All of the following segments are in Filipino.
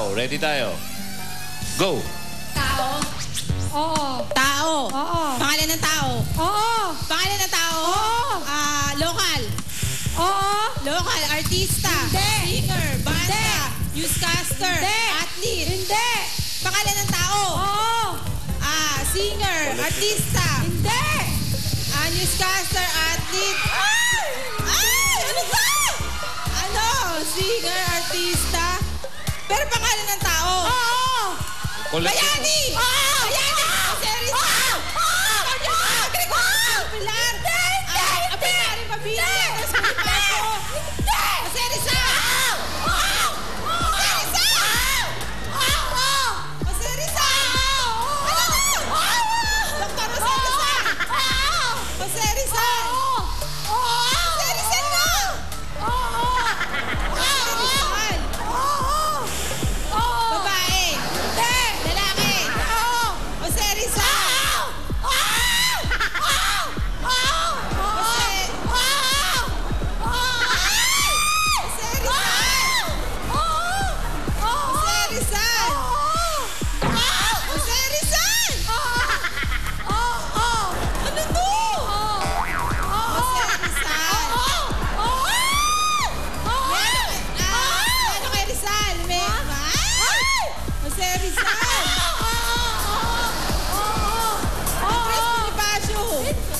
tao. Ready tayo. Go. Tao. Oo. Tao. Oo. Pangalan ng tao. Oo. Pangalan ng tao. Oo. Local. Oo. Local. Artista. Hindi. Singer. Banda. Hindi. Newscaster. Hindi. Athlete. Hindi. Pangalan ng tao. Oo. Singer. Artista. Hindi. Newscaster. Athlete. Ay! Ano ba? Ano? Singer. Artista. Pero pangalan ng tao. Oo. Bayani! Oo. Bayani! Series! Oo. Pilar! Hindi. Apelari Pabila! Hindi. Serisa! Serisa! Dr. Serisa! Serisa! Serisa na! Babae! Lalaki!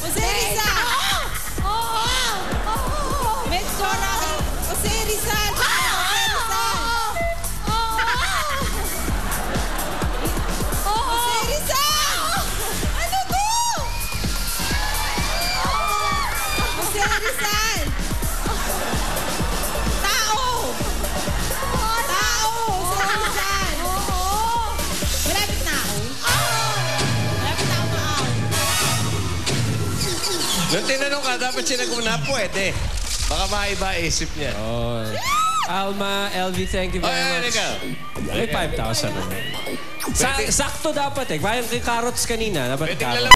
Serisa! Nung tinanong ka, dapat sinagot na pwede. Baka maiba isip niya. Oh. Alma, LV, thank you very much. Ay, May 5,000 naman. Sakto dapat eh. Parang kay Carrots kanina. Dapat pwede Carrots.